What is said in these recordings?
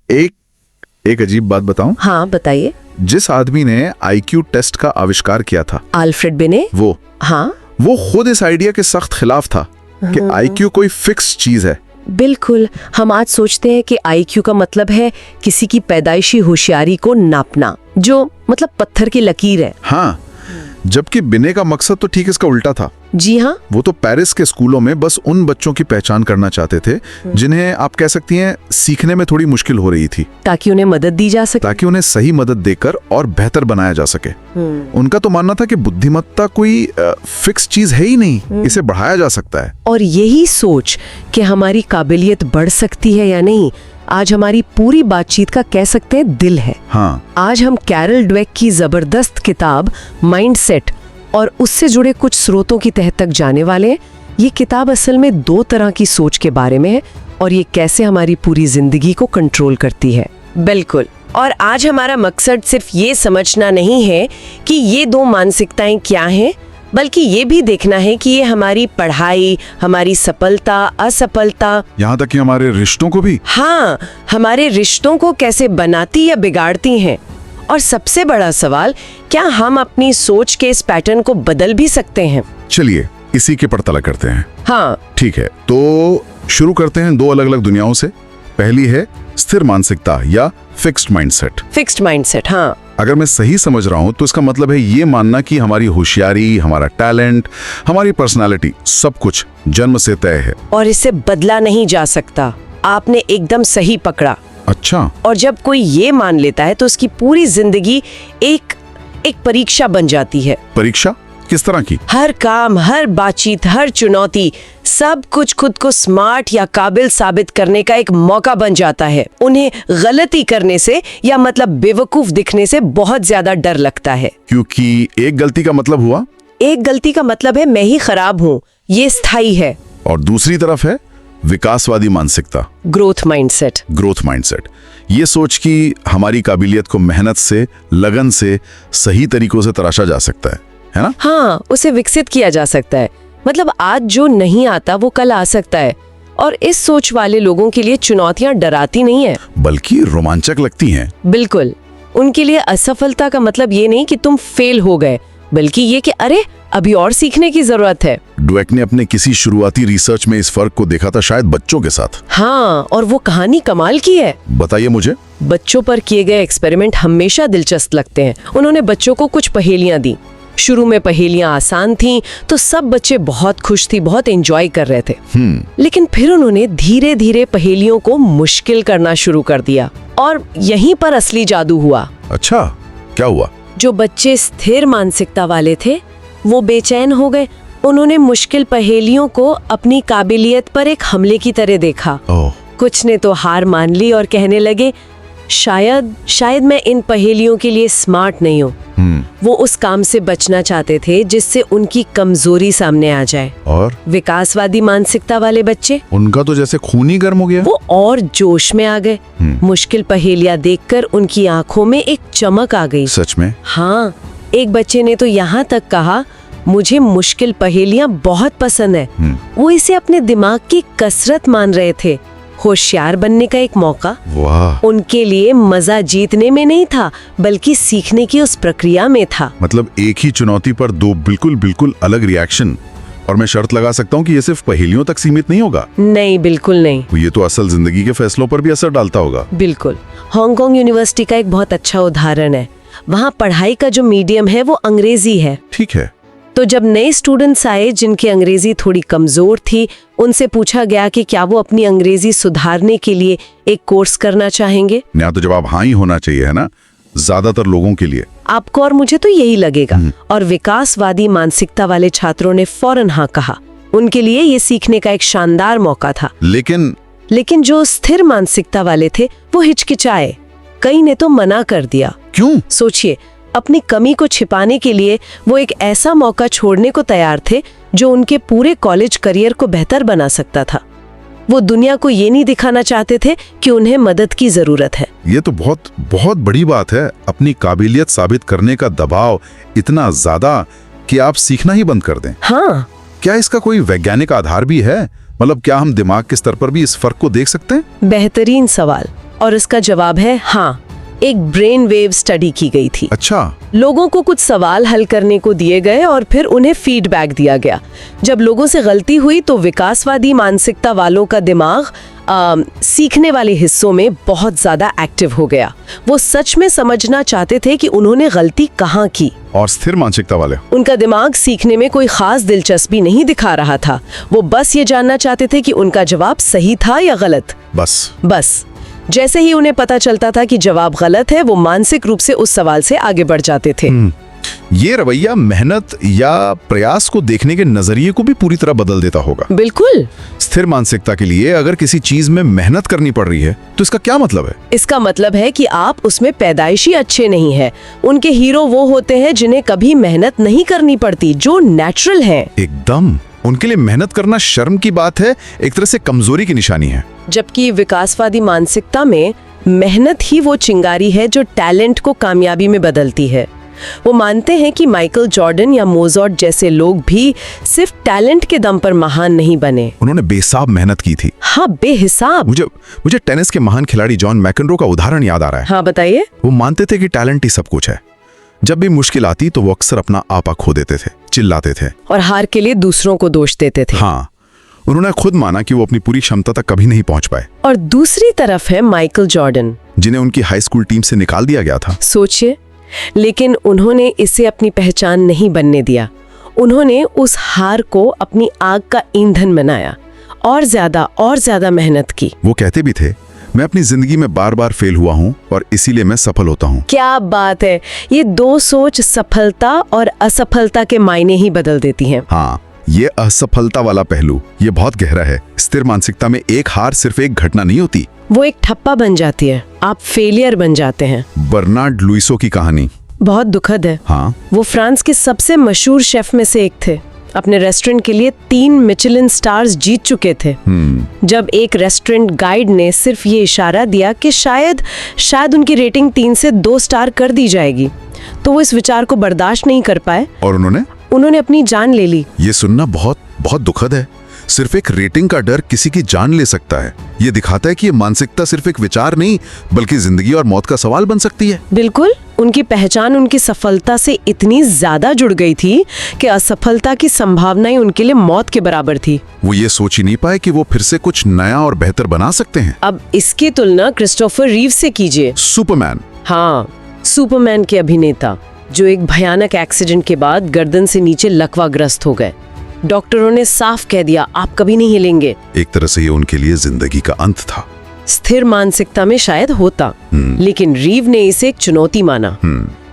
एक एक अजीब बात बताऊं? हाँ बताइए। जिस आदमी ने आईक्यू टेस्ट का आविष्कार किया था, अल्फ्रेड बिने, वो खुद इस आइडिया के सख्त खिलाफ था कि आईक्यू कोई फिक्स चीज है। बिल्कुल। हम आज सोचते हैं कि आईक्यू का मतलब है किसी की पैदाइशी होशियारी को नापना, जो मतलब पत्थर की लकीर है। हाँ, जबकि बिने का मकसद तो ठीक इसका उल्टा था। जी हाँ। वो तो पेरिस के स्कूलों में बस उन बच्चों की पहचान करना चाहते थे जिन्हें आप कह सकती हैं सीखने में थोड़ी मुश्किल हो रही थी, ताकि उन्हें मदद दी जा सके, ताकि उन्हें सही मदद देकर और बेहतर बनाया जा सके। उनका तो मानना था कि बुद्धिमत्ता कोई फिक्स चीज है ही नहीं, इसे बढ़ाया जा सकता है। और यही सोच कि हमारी काबिलियत बढ़ सकती है या नहीं, आज हमारी पूरी बातचीत का कह सकते हैं दिल है। हाँ। आज हम कैरल ड्वेक की जबरदस्त किताब माइंडसेट और उससे जुड़े कुछ स्रोतों की तह तक जाने वाले हैं। ये किताब असल में 2 तरह की सोच के बारे में है और ये कैसे हमारी पूरी जिंदगी को कंट्रोल करती है। बिल्कुल। और आज हमारा मकसद सिर्फ ये समझना नहीं है कि ये 2 मानसिकताएं क्या हैं, बल्कि ये भी देखना है कि ये हमारी पढ़ाई, हमारी सफलता, असफलता, यहाँ तक कि हमारे रिश्तों को भी, हाँ, हमारे रिश्तों को कैसे बनाती या बिगाड़ती हैं। और सबसे बड़ा सवाल, क्या हम अपनी सोच के इस पैटर्न को बदल भी सकते हैं? चलिए इसी के पड़ताला करते हैं। हाँ ठीक है, तो शुरू करते हैं 2 अलग अलग दुनियाओं से। पहली है स्थिर मानसिकता या फिक्स्ड माइंडसेट। फिक्स्ड माइंडसेट, हाँ। अगर मैं सही समझ रहा हूं तो इसका मतलब है ये मानना कि हमारी होशियारी, हमारा टैलेंट, हमारी पर्सनालिटी, सब कुछ जन्म से तय है और इसे बदला नहीं जा सकता। आपने एकदम सही पकड़ा। अच्छा। और जब कोई ये मान लेता है तो उसकी पूरी जिंदगी एक परीक्षा बन जाती है। परीक्षा किस तरह की? हर काम, हर बातचीत, हर चुनौती, सब कुछ खुद को स्मार्ट या काबिल साबित करने का एक मौका बन जाता है। उन्हें गलती करने से या मतलब बेवकूफ दिखने से बहुत ज्यादा डर लगता है, क्योंकि एक गलती का मतलब हुआ, एक गलती का मतलब है मैं ही खराब हूँ, ये स्थायी है। और दूसरी तरफ है विकासवादी मानसिकता, ग्रोथ माइंडसेट। ग्रोथ माइंडसेट, ये सोच कि हमारी काबिलियत को मेहनत से, लगन से, सही तरीकों से तराशा जा सकता है ना? हाँ, उसे विकसित किया जा सकता है। मतलब आज जो नहीं आता वो कल आ सकता है। और इस सोच वाले लोगों के लिए चुनौतियां डराती नहीं है, बल्कि रोमांचक लगती हैं। बिल्कुल। उनके लिए असफलता का मतलब ये नहीं कि तुम फेल हो गए, बल्कि ये कि अरे अभी और सीखने की जरूरत है। ड्वेक ने अपने किसी शुरुआती रिसर्च में इस फर्क को देखा था, शायद बच्चों के साथ। हाँ, और वो कहानी कमाल की है। बताइए मुझे। बच्चों पर किए गए एक्सपेरिमेंट हमेशा दिलचस्प लगते हैं। उन्होंने बच्चों को कुछ पहेलियां दी। शुरू में पहेलियां आसान थीं, तो सब बच्चे बहुत खुश थी, बहुत एंजॉय कर रहे थे। लेकिन फिर उन्होंने धीरे धीरे पहेलियों को मुश्किल करना शुरू कर दिया और यहीं पर असली जादू हुआ। अच्छा, क्या हुआ? जो बच्चे स्थिर मानसिकता वाले थे वो बेचैन हो गए। उन्होंने मुश्किल पहेलियों को अपनी काबिलियत पर एक हमले की तरह देखा। कुछ ने तो हार मान ली और कहने लगे शायद मैं इन पहेलियों के लिए स्मार्ट नहीं हूँ। वो उस काम से बचना चाहते थे जिससे उनकी कमजोरी सामने आ जाए। और विकासवादी मानसिकता वाले बच्चे, उनका तो जैसे खून ही गर्म हो गया। वो और जोश में आ गए। मुश्किल पहेलियां देखकर उनकी आंखों में एक चमक आ गई। सच में? हाँ, एक बच्चे ने तो यहाँ तक कहा मुझे मुश्किल पहेलियां बहुत पसंद है। वो इसे अपने दिमाग की कसरत मान रहे थे, होशियार बनने का एक मौका। वाह। उनके लिए मजा जीतने में नहीं था, बल्कि सीखने की उस प्रक्रिया में था। मतलब एक ही चुनौती पर 2 बिल्कुल अलग रिएक्शन। और मैं शर्त लगा सकता हूँ कि ये सिर्फ पहेलियों तक सीमित नहीं होगा। नहीं, बिल्कुल नहीं। ये तो असल जिंदगी के फैसलों पर भी असर डालता होगा। बिल्कुल। हांगकांग यूनिवर्सिटी का एक बहुत अच्छा उदाहरण है। वहाँ पढ़ाई का जो मीडियम है वो अंग्रेजी है। ठीक है। तो जब नए स्टूडेंट्स आए जिनकी अंग्रेजी थोड़ी कमजोर थी, उनसे पूछा गया कि क्या वो अपनी अंग्रेजी सुधारने के लिए एक कोर्स करना चाहेंगे। या तो जवाब हाँ ही होना चाहिए, है ना, ज्यादातर लोगों के लिए। आपको और मुझे तो यही लगेगा। और विकासवादी मानसिकता वाले छात्रों ने फौरन हाँ कहा। उनके लिए ये सीखने का एक शानदार मौका था। लेकिन जो स्थिर मानसिकता वाले थे वो हिचकिचाए। कई ने तो मना कर दिया। क्यों? सोचिए, अपनी कमी को छिपाने के लिए वो एक ऐसा मौका छोड़ने को तैयार थे जो उनके पूरे कॉलेज करियर को बेहतर बना सकता था। वो दुनिया को ये नहीं दिखाना चाहते थे कि उन्हें मदद की जरूरत है। ये तो बहुत बड़ी बात है। अपनी काबिलियत साबित करने का दबाव इतना ज्यादा कि आप सीखना ही बंद कर दें। हाँ। क्या इसका कोई वैज्ञानिक आधार भी है? मतलब क्या हम दिमाग के स्तर पर भी इस फर्क को देख सकते हैं? बेहतरीन सवाल। और इसका जवाब है हाँ। एक ब्रेन वेव स्टडी की गई थी। अच्छा। लोगों को कुछ सवाल हल करने को दिए गए और फिर उन्हें फीडबैक दिया गया। जब लोगों से गलती हुई तो विकासवादी मानसिकता वालों का दिमाग सीखने वाले हिस्सों में बहुत ज्यादा एक्टिव हो गया। वो सच में समझना चाहते थे कि उन्होंने गलती कहाँ की। और स्थिर मानसिकता वाले? उनका दिमाग सीखने में कोई खास दिलचस्पी नहीं दिखा रहा था। वो बस ये जानना चाहते थे कि उनका जवाब सही था या गलत। बस जैसे ही उन्हें पता चलता था कि जवाब गलत है, वो मानसिक रूप से उस सवाल से आगे बढ़ जाते थे। ये रवैया मेहनत या प्रयास को देखने के नजरिए को भी पूरी तरह बदल देता होगा। बिल्कुल। स्थिर मानसिकता के लिए अगर किसी चीज में मेहनत करनी पड़ रही है तो इसका क्या मतलब है? इसका मतलब है कि आप उसमें पैदाइशी अच्छे नहीं हैं। उनके हीरो वो होते हैं जिन्हें कभी मेहनत नहीं करनी पड़ती, जो नेचुरल हैं। एकदम। उनके लिए मेहनत करना शर्म की बात है, एक तरह से कमजोरी की निशानी है। जबकि विकासवादी मानसिकता में मेहनत ही वो चिंगारी है जो टैलेंट को कामयाबी में बदलती है। वो मानते हैं कि माइकल जॉर्डन या मोजार्ट जैसे लोग भी सिर्फ टैलेंट के दम पर महान नहीं बने। उन्होंने बेहिसाब मेहनत की थी। हाँ, बेहिसाब। मुझे टेनिस के महान खिलाड़ी जॉन मैकेनरो का उदाहरण याद आ रहा है। हाँ, बताइए। वो मानते थे कि टैलेंट ही सब कुछ है। जब भी मुश्किल आती तो वो अक्सर अपना आपा खो देते थे, चिल्लाते थे और हार के लिए दूसरों को दोष देते थे। हाँ, उन्होंने खुद माना कि वो अपनी पूरी क्षमता तक कभी नहीं पहुंच पाए। और दूसरी तरफ है माइकल जॉर्डन, जिन्हें उनकी हाई स्कूल टीम से निकाल दिया गया था। सोचिए, लेकिन उन्होंने इसे अपनी पहचान नहीं बनने दिया। उन्होंने उस हार को अपनी आग का ईंधन बनाया और ज्यादा मेहनत की। वो कहते भी थे, मैं अपनी जिंदगी में बार बार फेल हुआ हूँ और इसीलिए मैं सफल होता हूँ। क्या बात है! ये दो सोच सफलता और असफलता के मायने ही बदल देती हैं। हाँ, ये असफलता वाला पहलू ये बहुत गहरा है। स्थिर मानसिकता में एक हार सिर्फ एक घटना नहीं होती, वो एक ठप्पा बन जाती है। आप फेलियर बन जाते हैं। बर्नार्ड लुइसो की कहानी बहुत दुखद है। हाँ, वो फ्रांस के सबसे मशहूर शेफ में से एक थे। अपने रेस्टोरेंट के लिए 3 मिचेलिन स्टार्स जीत चुके थे। जब एक रेस्टोरेंट गाइड ने सिर्फ ये इशारा दिया कि शायद उनकी रेटिंग 3 से 2 स्टार कर दी जाएगी, तो वो इस विचार को बर्दाश्त नहीं कर पाए और उन्होंने अपनी जान ले ली। ये सुनना बहुत बहुत दुखद है। सिर्फ एक रेटिंग का डर किसी की जान ले सकता है। ये दिखाता है कि ये मानसिकता सिर्फ एक विचार नहीं बल्कि जिंदगी और मौत का सवाल बन सकती है। बिल्कुल। उनकी पहचान उनकी सफलता से इतनी ज्यादा जुड़ गई थी कि असफलता की संभावनाएं उनके लिए मौत के बराबर थी। वो ये सोच ही नहीं पाए कि वो फिर से कुछ नया और बेहतर बना सकते हैं। अब इसकी तुलना क्रिस्टोफर रीव से कीजिए। सुपरमैन। हाँ, सुपरमैन के अभिनेता, जो एक भयानक एक्सीडेंट के बाद गर्दन से नीचे लकवाग्रस्त हो गए। डॉक्टरों ने साफ कह दिया, आप कभी नहीं हिलेंगे। एक तरह से ये उनके लिए जिंदगी का अंत था। स्थिर मानसिकता में शायद होता, लेकिन रीव ने इसे एक चुनौती माना।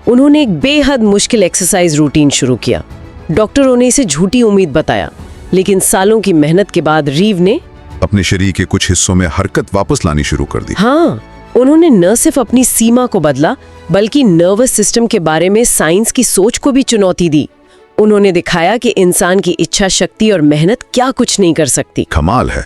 उन्होंने एक बेहद मुश्किल एक्सरसाइज रूटीन शुरू किया। डॉक्टरों ने इसे झूठी उम्मीद बताया, लेकिन सालों की मेहनत के बाद रीव ने अपने शरीर के कुछ हिस्सों में हरकत वापस लानी शुरू कर दी। हाँ, उन्होंने न सिर्फ अपनी सीमा को बदला बल्कि नर्वस सिस्टम के बारे में साइंस की सोच को भी चुनौती दी। उन्होंने दिखाया कि इंसान की इच्छा शक्ति और मेहनत क्या कुछ नहीं कर सकती। कमाल है।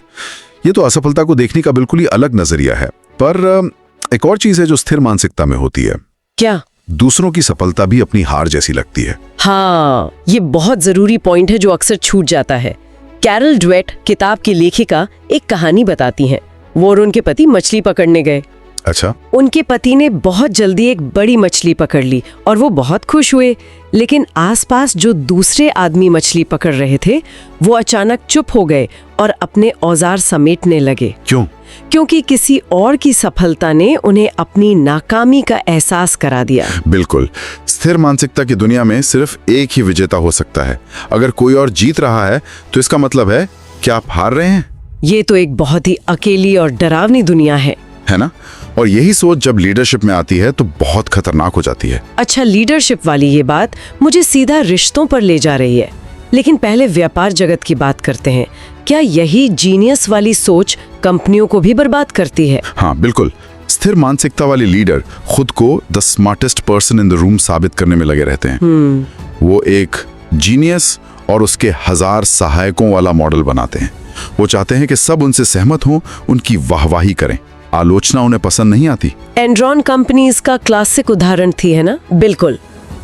ये तो असफलता को देखने का बिल्कुल ही अलग नजरिया है। पर एक और चीज है जो स्थिर मानसिकता में होती है। क्या? दूसरों की सफलता भी अपनी हार जैसी लगती है। हाँ, ये बहुत जरूरी पॉइंट है जो अक्सर छूट जाता है। कैरल ड्वेट, किताब की लेखिका, एक कहानी बताती हैं। वो और उनके पति मछली पकड़ने गए। अच्छा। उनके पति ने बहुत जल्दी एक बड़ी मछली पकड़ ली और वो बहुत खुश हुए, लेकिन आसपास जो दूसरे आदमी मछली पकड़ रहे थे वो अचानक चुप हो गए और अपने औजार समेटने लगे। क्यों? क्योंकि किसी और की सफलता ने उन्हें अपनी नाकामी का एहसास करा दिया। बिल्कुल। स्थिर मानसिकता की दुनिया में सिर्फ एक ही विजेता हो सकता है। अगर कोई और जीत रहा है तो इसका मतलब है कि आप हार रहे हैं। ये तो एक बहुत ही अकेली और डरावनी दुनिया है ना? और यही सोच जब लीडरशिप में आती है तो बहुत खतरनाक हो जाती है। अच्छा, लीडरशिप वाली ये बात मुझे सीधा रिश्तों पर ले जा रही है, लेकिन पहले व्यापार जगत की बात करते हैं। क्या यही जीनियस वाली सोच कंपनियों को भी बर्बाद करती है? हाँ, बिल्कुल। स्थिर मानसिकता वाले लीडर खुद को the smartest person in the room साबित करने में लगे रहते हैं। वो एक जीनियस और उसके 1000 सहायकों वाला मॉडल बनाते हैं। वो चाहते हैं कि सब उनसे सहमत हों, उनकी वाहवाही करें। आलोचना उन्हें पसंद नहीं आती। एनरॉन कंपनी इसका क्लासिक उदाहरण थी, है ना? बिल्कुल।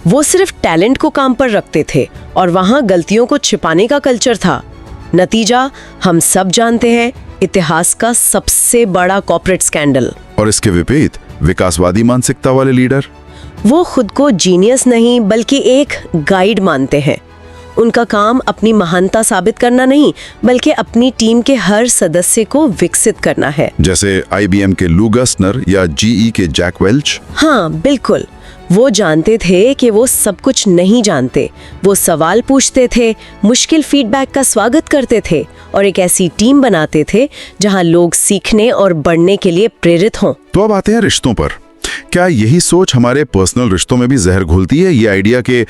वो सिर्फ टैलेंट को काम पर रखते थे और वहां गलतियों को छिपाने का कल्चर था। नतीजा हम सब जानते हैं, इतिहास का सबसे बड़ा कॉर्पोरेट स्कैंडल। और इसके विपरीत विकासवादी मानसिकता वाले लीडर? वो खुद को जीनियस नहीं बल्कि एक गाइड मानते हैं। उनका काम अपनी महानता साबित करना नहीं बल्कि अपनी टीम के हर सदस्य को विकसित करना है। जैसे IBM के लू गस्नर या GE के जैक वेल्च? हाँ बिल्कुल। वो जानते थे कि वो सब कुछ नहीं जानते। वो सवाल पूछते थे, मुश्किल फीडबैक का स्वागत करते थे और एक ऐसी टीम बनाते थे जहां लोग सीखने और बढ़ने के लिए प्रेरित हों। तो अब आते हैं रिश्तों पर। क्या यही सोच हमारे पर्सनल रिश्तों में भी जहर घोलती है? ये आइडिया कि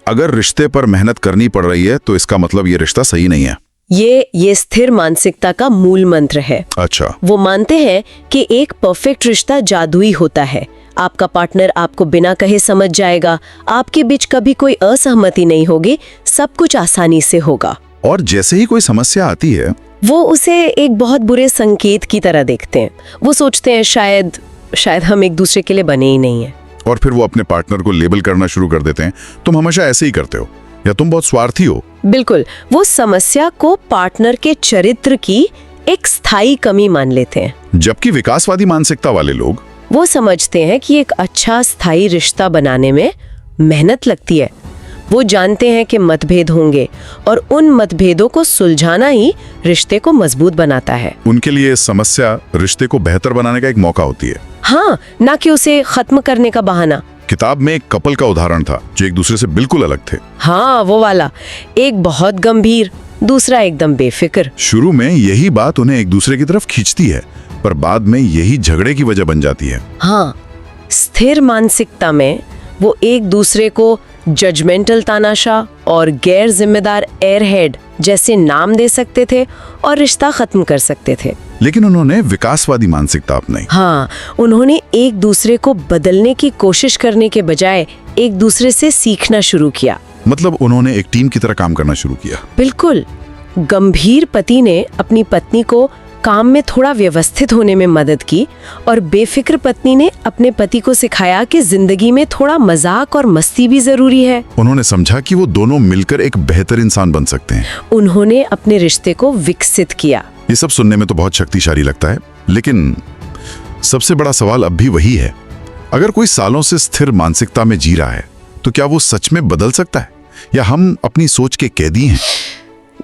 अगर रिश्ते पर मेहनत करनी पड़ रही है तो इसका मतलब ये रिश्ता सही नहीं है। ये स्थिर मानसिकता का मूल मंत्र है। अच्छा। वो मानते हैं कि एक परफेक्ट रिश्ता जादुई होता है। आपका पार्टनर आपको बिना कहे समझ जाएगा, आपके बीच कभी कोई असहमति नहीं होगी, सब कुछ आसानी से होगा। और जैसे ही कोई समस्या आती है वो उसे एक बहुत बुरे संकेत की तरह देखते हैं। वो सोचते हैं शायद हम एक दूसरे के लिए बने ही नहीं हैं। और फिर वो अपने पार्टनर को लेबल करना शुरू कर देते हैं, तुम हमेशा ऐसे ही करते हो या तुम बहुत स्वार्थी हो। बिल्कुल। वो समस्या को पार्टनर के चरित्र की एक स्थायी कमी मान लेते हैं। जबकि विकासवादी मानसिकता वाले लोग वो समझते हैं कि एक अच्छा स्थायी रिश्ता बनाने में मेहनत लगती है। वो जानते हैं कि मतभेद होंगे और उन मतभेदों को सुलझाना ही रिश्ते को मजबूत बनाता है। उनके लिए समस्या रिश्ते को बेहतर बनाने का एक मौका होती है। हाँ, ना कि उसे खत्म करने का बहाना। किताब में एक कपल का उदाहरण था जो एक दूसरे से बिल्कुल अलग थे। हाँ, वो वाला। एक बहुत गंभीर, दूसरा एकदम बेफिक्र। शुरू में यही बात उन्हें एक दूसरे की तरफ खींचती है, पर बाद में यही झगड़े की वजह बन जाती है। हाँ, स्थिर मानसिकता में वो एक दूसरे को जजमेंटल तानाशाह और गैर जिम्मेदार एयरहेड जैसे नाम दे सकते थे और रिश्ता खत्म कर सकते थे। लेकिन उन्होंने विकासवादी मानसिकता अपनाई। हाँ, उन्होंने एक दूसरे को बदलने की कोशिश करने के बजाय एक दूसरे से सीखना शुरू किया। मतलब उन्होंने एक टीम की तरह काम करना शुरू किया। बिल्कुल। गंभीर पति ने अपनी पत्नी को काम में थोड़ा व्यवस्थित होने में मदद की और बेफिक्र पत्नी ने अपने पति को सिखाया कि जिंदगी में थोड़ा मजाक और मस्ती भी जरूरी है। उन्होंने समझा कि वो दोनों मिलकर एक बेहतर इंसान बन सकते हैं। उन्होंने अपने रिश्ते को विकसित किया। ये सब सुनने में तो बहुत शक्तिशाली लगता है, लेकिन सबसे बड़ा सवाल अब भी वही है, अगर कोई सालों से स्थिर मानसिकता में जी रहा है तो क्या वो सच में बदल सकता है या हम अपनी सोच के कैदी हैं?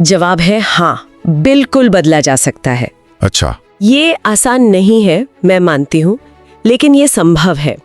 जवाब है हाँ, बिल्कुल बदला जा सकता है। अच्छा। ये आसान नहीं है, मैं मानती हूँ, लेकिन ये संभव है।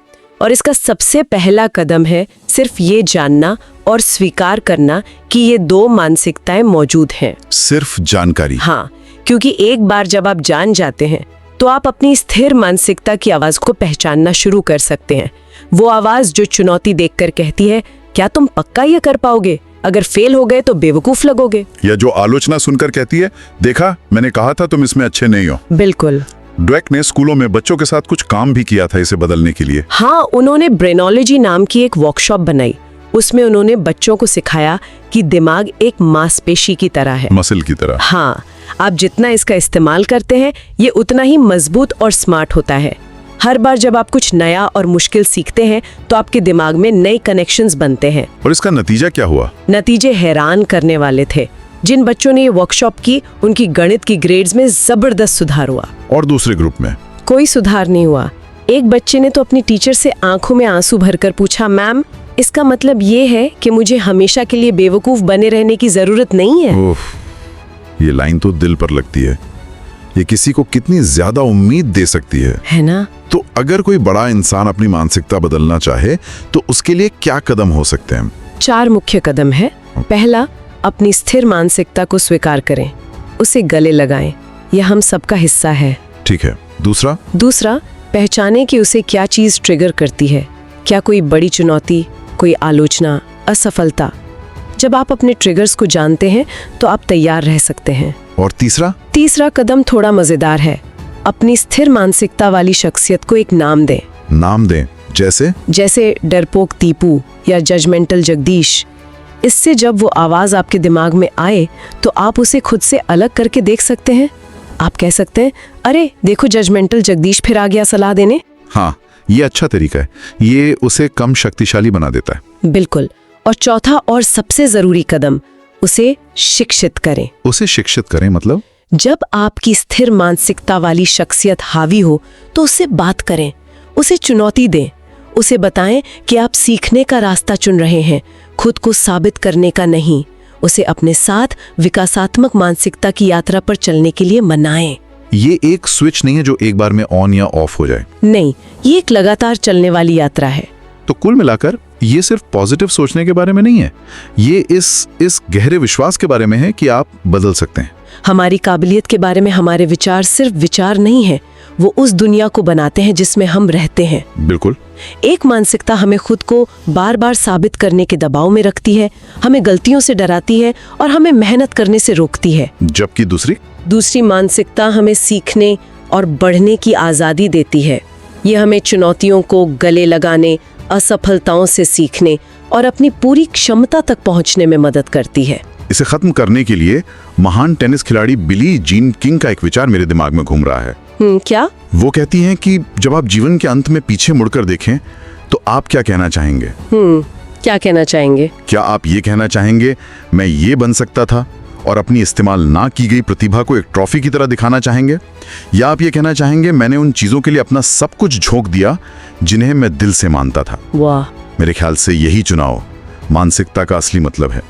और इसका सबसे पहला कदम है सिर्फ ये जानना और स्वीकार करना कि ये दो मानसिकताएं मौजूद हैं। सिर्फ जानकारी? हाँ, क्योंकि एक बार जब आप जान जाते हैं तो आप अपनी स्थिर मानसिकता की आवाज को पहचानना शुरू कर सकते हैं। वो आवाज जो चुनौती देखकर कहती है, क्या तुम पक्का ये कर पाओगे? अगर फेल हो गए तो बेवकूफ लगोगे। या जो आलोचना सुनकर कहती है, देखा मैंने कहा था तुम इसमें अच्छे नहीं हो। बिल्कुल। ड्वेक ने स्कूलों में बच्चों के साथ कुछ काम भी किया था इसे बदलने के लिए। हाँ, उन्होंने ब्रेनोलॉजी नाम की एक वर्कशॉप बनाई। उसमें उन्होंने बच्चों को सिखाया कि दिमाग एक मांसपेशी की तरह है, मसल की तरह। हाँ, आप जितना इसका इस्तेमाल करते हैं ये उतना ही मजबूत और स्मार्ट होता है। हर बार जब आप कुछ नया और मुश्किल सीखते हैं तो आपके दिमाग में नए कनेक्शंस बनते हैं। और इसका नतीजा क्या हुआ? नतीजे हैरान करने वाले थे। जिन बच्चों ने ये वर्कशॉप की उनकी गणित की ग्रेड्स में जबरदस्त सुधार हुआ। और दूसरे ग्रुप में कोई सुधार नहीं हुआ। एक बच्चे ने तो अपनी टीचर से आंखों में आंसू भरकर पूछा, मैम इसका मतलब ये है कि मुझे हमेशा के लिए बेवकूफ बने रहने की जरूरत नहीं है। ओह, ये लाइन तो दिल पर लगती है। ये किसी को कितनी ज्यादा उम्मीद दे सकती है ना? तो अगर कोई बड़ा इंसान अपनी मानसिकता बदलना चाहे तो उसके लिए क्या कदम हो सकते हैं? 4 मुख्य कदम है। पहला, अपनी स्थिर मानसिकता को स्वीकार करें, उसे गले लगाएं, यह हम सबका हिस्सा है। ठीक है। दूसरा, पहचानें कि उसे क्या चीज ट्रिगर करती है। क्या कोई बड़ी चुनौती, कोई आलोचना, असफलता? जब आप अपने ट्रिगर्स को जानते हैं तो आप तैयार रह सकते हैं। और तीसरा कदम थोड़ा मजेदार है। अपनी स्थिर मानसिकता वाली शख्सियत को एक नाम दें। नाम दें? जैसे डरपोक दीपू या जजमेंटल जगदीश। इससे जब वो आवाज आपके दिमाग में आए तो आप उसे खुद से अलग करके देख सकते हैं। आप कह सकते हैं, अरे देखो जजमेंटल जगदीश फिर आ गया सलाह देने। हाँ, ये अच्छा तरीका है। ये उसे कम शक्तिशाली बना देता है। बिल्कुल। और चौथा और सबसे जरूरी कदम, उसे शिक्षित करें। उसे शिक्षित करें मतलब? जब आपकी स्थिर मानसिकता वाली शख्सियत हावी हो तो उससे बात करें, उसे चुनौती दें, उसे बताएं कि आप सीखने का रास्ता चुन रहे हैं, खुद को साबित करने का नहीं। उसे अपने साथ विकासात्मक मानसिकता की यात्रा पर चलने के लिए मनाएं। ये एक स्विच नहीं है जो एक बार में ऑन या ऑफ हो जाए। नहीं, ये एक लगातार चलने वाली यात्रा है। तो कुल मिलाकर ये सिर्फ पॉजिटिव सोचने के बारे में नहीं है, ये इस गहरे विश्वास के बारे में है कि आप बदल सकते हैं। हमारी काबिलियत के बारे में हमारे विचार सिर्फ विचार नहीं है, वो उस दुनिया को बनाते हैं जिसमें हम रहते हैं। बिल्कुल। एक मानसिकता हमें खुद को बार बार साबित करने के दबाव में रखती है, हमें गलतियों से डराती है और हमें मेहनत करने से रोकती है। जबकि दूसरी मानसिकता हमें सीखने और बढ़ने की आज़ादी देती है। ये हमें चुनौतियों को गले लगाने, असफलताओं से सीखने और अपनी पूरी क्षमता तक पहुंचने में मदद करती है। इसे खत्म करने के लिए महान टेनिस खिलाड़ी बिली जीन किंग का एक विचार मेरे दिमाग में घूम रहा है। क्या? वो कहती हैं कि जब आप जीवन के अंत में पीछे मुड़कर देखें तो आप क्या कहना चाहेंगे? क्या कहना चाहेंगे? क्या आप ये कहना चाहेंगे, मैं ये बन सकता था, और अपनी इस्तेमाल ना की गई प्रतिभा को एक ट्रॉफी की तरह दिखाना चाहेंगे? या आप ये कहना चाहेंगे, मैंने उन चीजों के लिए अपना सब कुछ झोंक दिया जिन्हें मैं दिल से मानता था? वाह! मेरे ख्याल से यही चुनाव मानसिकता का असली मतलब है।